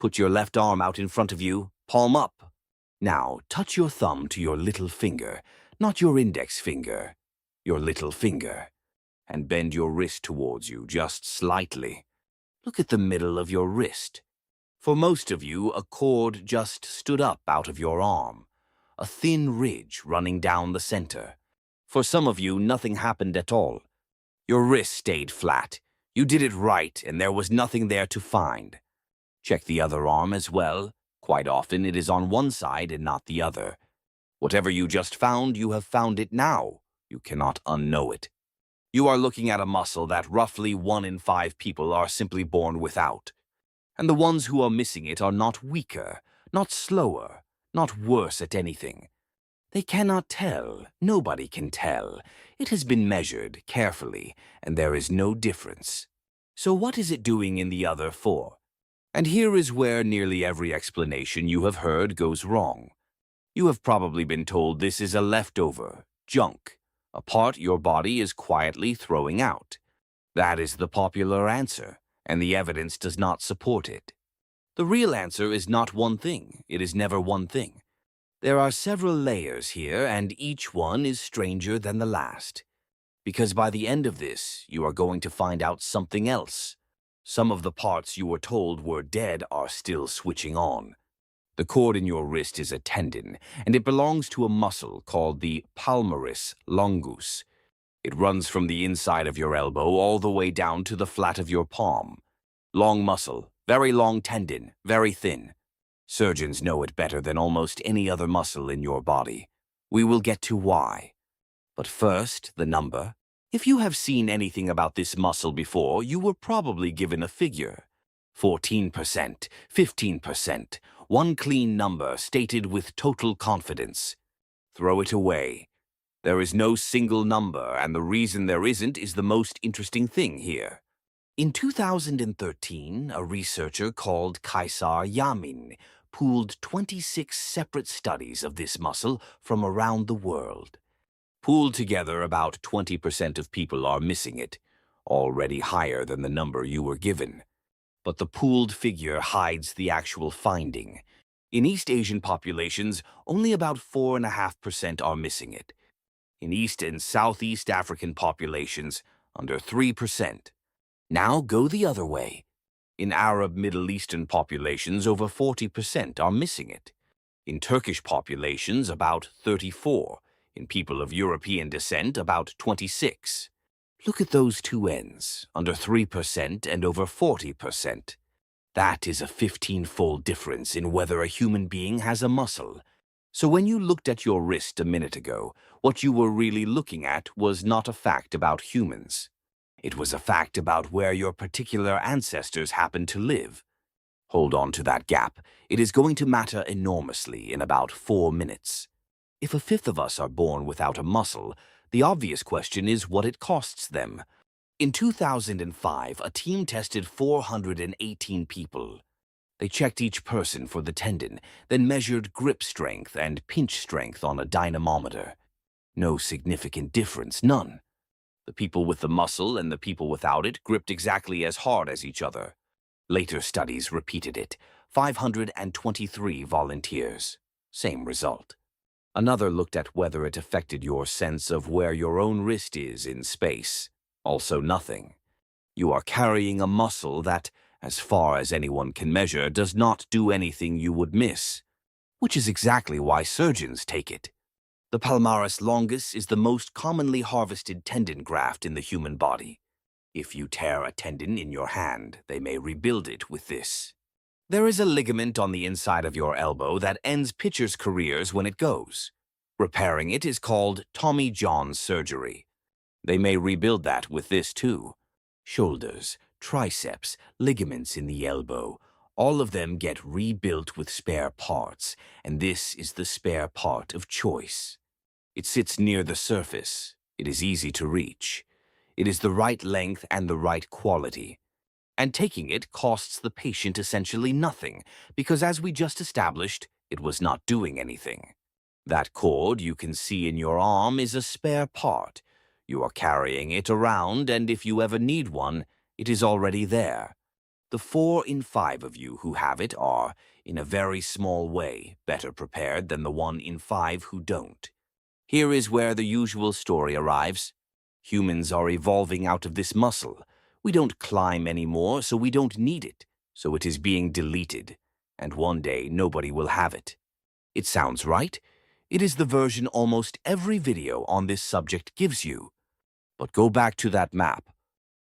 Put your left arm out in front of you, palm up. Now, touch your thumb to your little finger, not your index finger, your little finger, and bend your wrist towards you just slightly. Look at the middle of your wrist. For most of you, a cord just stood up out of your arm, a thin ridge running down the center. For some of you, nothing happened at all. Your wrist stayed flat. You did it right, and there was nothing there to find. Check the other arm as well. Quite often it is on one side and not the other. Whatever you just found, you have found it now. You cannot unknow it. You are looking at a muscle that roughly 1 in 5 people are simply born without. And the ones who are missing it are not weaker, not slower, not worse at anything. They cannot tell. Nobody can tell. It has been measured carefully, and there is no difference. So what is it doing in the other 4? And here is where nearly every explanation you have heard goes wrong. You have probably been told this is a leftover, junk, a part your body is quietly throwing out. That is the popular answer, and the evidence does not support it. The real answer is not one thing. It is never one thing. There are several layers here, and each one is stranger than the last. Because by the end of this, you are going to find out something else. Some of the parts you were told were dead are still switching on. The cord in your wrist is a tendon, and it belongs to a muscle called the palmaris longus. It runs from the inside of your elbow all the way down to the flat of your palm. Long muscle, very long tendon, very thin. Surgeons know it better than almost any other muscle in your body. We will get to why. But first, the number. If you have seen anything about this muscle before, you were probably given a figure. 14%, 15%, one clean number stated with total confidence. Throw it away. There is no single number, and the reason there isn't is the most interesting thing here. In 2013, a researcher called Kaysar Yamin pooled 26 separate studies of this muscle from around the world. Pooled together, about 20% of people are missing it, already higher than the number you were given. But the pooled figure hides the actual finding. In East Asian populations, only about 4.5% are missing it. In East and Southeast African populations, under 3%. Now go the other way. In Arab Middle Eastern populations, over 40% are missing it. In Turkish populations, about 34%. In people of European descent, about 26%. Look at those two ends, under 3% and over 40%. That is a 15-fold difference in whether a human being has a muscle. So when you looked at your wrist a minute ago, what you were really looking at was not a fact about humans. It was a fact about where your particular ancestors happened to live. Hold on to that gap. It is going to matter enormously in about 4 minutes. If a fifth of us are born without a muscle, the obvious question is what it costs them. In 2005, a team tested 418 people. They checked each person for the tendon, then measured grip strength and pinch strength on a dynamometer. No significant difference, none. The people with the muscle and the people without it gripped exactly as hard as each other. Later studies repeated it. 523 volunteers. Same result. Another looked at whether it affected your sense of where your own wrist is in space. Also nothing. You are carrying a muscle that, as far as anyone can measure, does not do anything you would miss, which is exactly why surgeons take it. The palmaris longus is the most commonly harvested tendon graft in the human body. If you tear a tendon in your hand, they may rebuild it with this. There is a ligament on the inside of your elbow that ends pitchers' careers when it goes. Repairing it is called Tommy John surgery. They may rebuild that with this too. Shoulders, triceps, ligaments in the elbow, all of them get rebuilt with spare parts, and this is the spare part of choice. It sits near the surface. It is easy to reach. It is the right length and the right quality. And taking it costs the patient essentially nothing, because as we just established, it was not doing anything. That cord you can see in your arm is a spare part. You are carrying it around, and if you ever need one, it is already there. The 4 in 5 of you who have it are, in a very small way, better prepared than the 1 in 5 who don't. Here is where the usual story arrives. Humans are evolving out of this muscle. We don't climb anymore, so we don't need it. So it is being deleted, and one day nobody will have it. It sounds right. It is the version almost every video on this subject gives you. But go back to that map.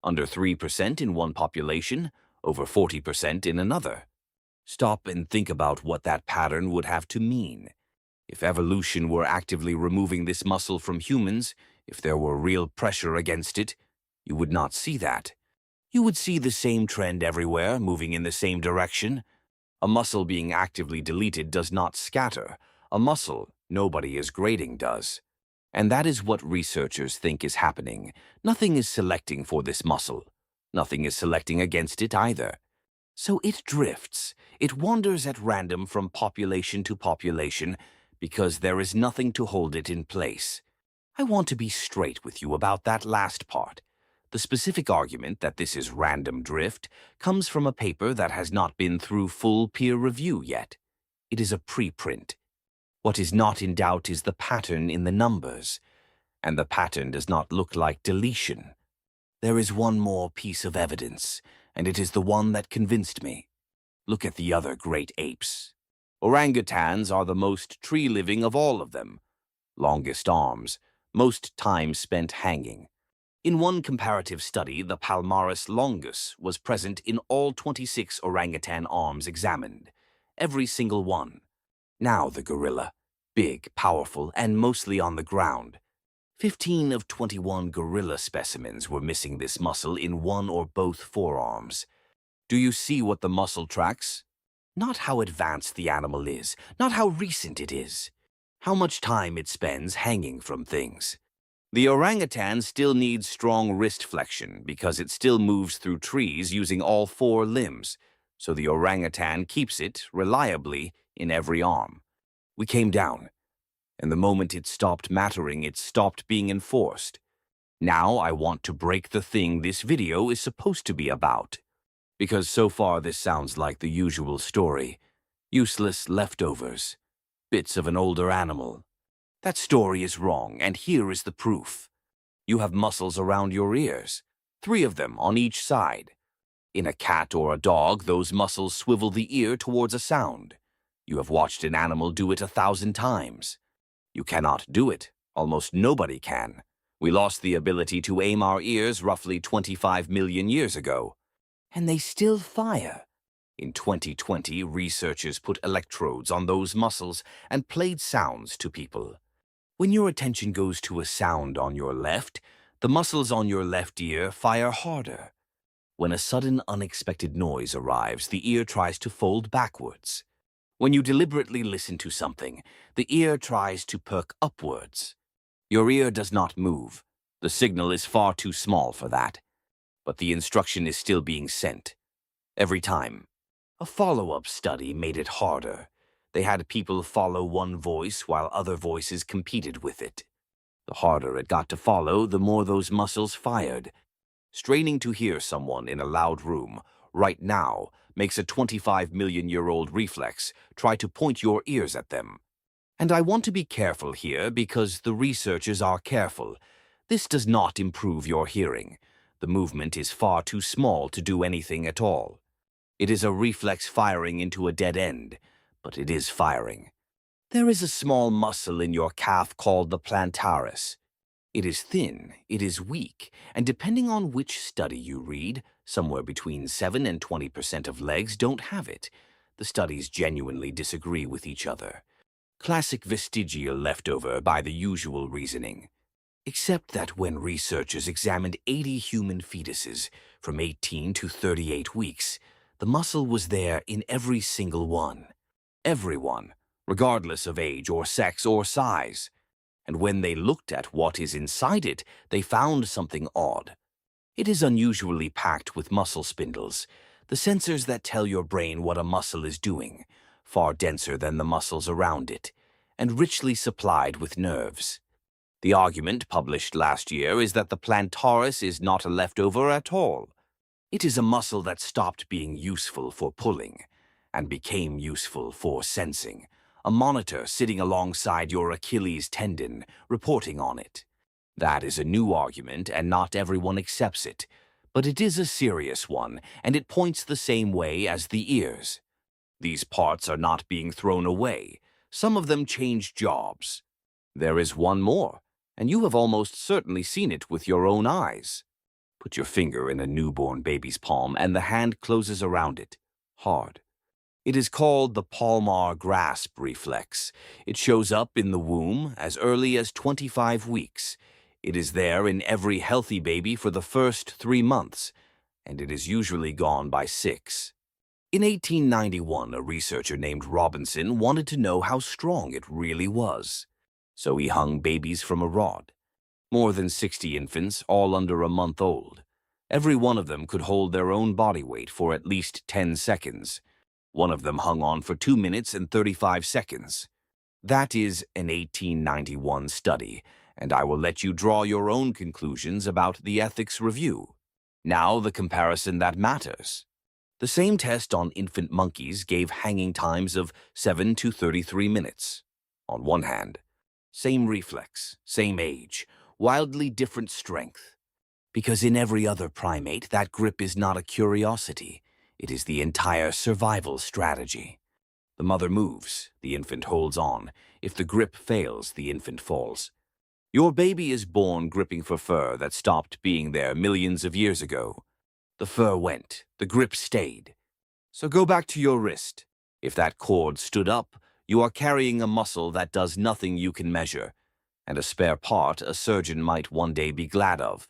Under 3% in one population, over 40% in another. Stop and think about what that pattern would have to mean. If evolution were actively removing this muscle from humans, if there were real pressure against it, you would not see that. You would see the same trend everywhere, moving in the same direction. A muscle being actively deleted does not scatter. A muscle nobody is grading does. And that is what researchers think is happening. Nothing is selecting for this muscle. Nothing is selecting against it either. So it drifts. It wanders at random from population to population because there is nothing to hold it in place. I want to be straight with you about that last part. The specific argument that this is random drift comes from a paper that has not been through full peer review yet. It is a preprint. What is not in doubt is the pattern in the numbers, and the pattern does not look like deletion. There is one more piece of evidence, and it is the one that convinced me. Look at the other great apes. Orangutans are the most tree-living of all of them. Longest arms, most time spent hanging. In one comparative study, the palmaris longus was present in all 26 orangutan arms examined, every single one. Now the gorilla, big, powerful, and mostly on the ground. 15 of 21 gorilla specimens were missing this muscle in one or both forearms. Do you see what the muscle tracks? Not how advanced the animal is, not how recent it is, how much time it spends hanging from things. The orangutan still needs strong wrist flexion because it still moves through trees using all 4 limbs, so the orangutan keeps it, reliably, in every arm. We came down, and the moment it stopped mattering, it stopped being enforced. Now I want to break the thing this video is supposed to be about. Because so far this sounds like the usual story. Useless leftovers. Bits of an older animal. That story is wrong, and here is the proof. You have muscles around your ears, 3 of them on each side. In a cat or a dog, those muscles swivel the ear towards a sound. You have watched an animal do it 1,000 times. You cannot do it. Almost nobody can. We lost the ability to aim our ears roughly 25 million years ago. And they still fire. In 2020, researchers put electrodes on those muscles and played sounds to people. When your attention goes to a sound on your left, the muscles on your left ear fire harder. When a sudden unexpected noise arrives, the ear tries to fold backwards. When you deliberately listen to something, the ear tries to perk upwards. Your ear does not move. The signal is far too small for that. But the instruction is still being sent. Every time. A follow-up study made it harder. They had people follow one voice while other voices competed with it. The harder it got to follow, the more those muscles fired. Straining to hear someone in a loud room, right now, makes a 25-million-year-old reflex try to point your ears at them. And I want to be careful here because the researchers are careful. This does not improve your hearing. The movement is far too small to do anything at all. It is a reflex firing into a dead end, but it is firing. There is a small muscle in your calf called the palmaris. It is thin, it is weak, and depending on which study you read, somewhere between 7 and 20% of legs don't have it. The studies genuinely disagree with each other. Classic vestigial leftover by the usual reasoning. Except that when researchers examined 80 human fetuses from 18 to 38 weeks, the muscle was there in every single one. Everyone, regardless of age or sex or size. And when they looked at what is inside it, they found something odd. It is unusually packed with muscle spindles, the sensors that tell your brain what a muscle is doing, far denser than the muscles around it, and richly supplied with nerves. The argument published last year is that the palmaris is not a leftover at all. It is a muscle that stopped being useful for pulling and became useful for sensing. A monitor sitting alongside your Achilles tendon, reporting on it. That is a new argument, and not everyone accepts it. But it is a serious one, and it points the same way as the ears. These parts are not being thrown away. Some of them change jobs. There is one more, and you have almost certainly seen it with your own eyes. Put your finger in a newborn baby's palm, and the hand closes around it, hard. It is called the palmar grasp reflex. It shows up in the womb as early as 25 weeks. It is there in every healthy baby for the first 3 months, and it is usually gone by 6. In 1891, a researcher named Robinson wanted to know how strong it really was. So he hung babies from a rod. More than 60 infants, all under a month old. Every one of them could hold their own body weight for at least 10 seconds. One of them hung on for 2 minutes and 35 seconds. That is an 1891 study, and I will let you draw your own conclusions about the ethics review. Now the comparison that matters. The same test on infant monkeys gave hanging times of 7 to 33 minutes. On one hand, same reflex, same age, wildly different strength. Because in every other primate, that grip is not a curiosity. It is the entire survival strategy. The mother moves, the infant holds on. If the grip fails, the infant falls. Your baby is born gripping for fur that stopped being there millions of years ago. The fur went, the grip stayed. So go back to your wrist. If that cord stood up, you are carrying a muscle that does nothing you can measure, and a spare part a surgeon might one day be glad of.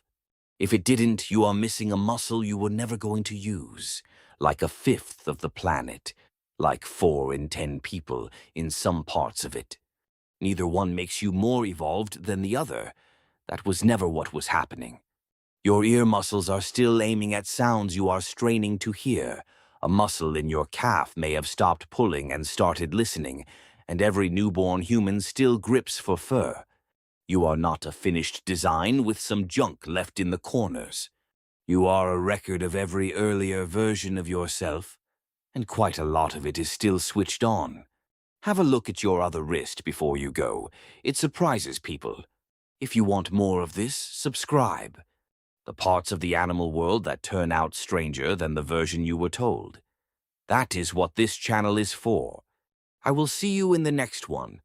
If it didn't, you are missing a muscle you were never going to use, like 1/5 of the planet, like 4 in 10 people in some parts of it. Neither one makes you more evolved than the other. That was never what was happening. Your ear muscles are still aiming at sounds you are straining to hear. A muscle in your calf may have stopped pulling and started listening, and every newborn human still grips for fur. You are not a finished design with some junk left in the corners. You are a record of every earlier version of yourself, and quite a lot of it is still switched on. Have a look at your other wrist before you go. It surprises people. If you want more of this, subscribe. The parts of the animal world that turn out stranger than the version you were told. That is what this channel is for. I will see you in the next one.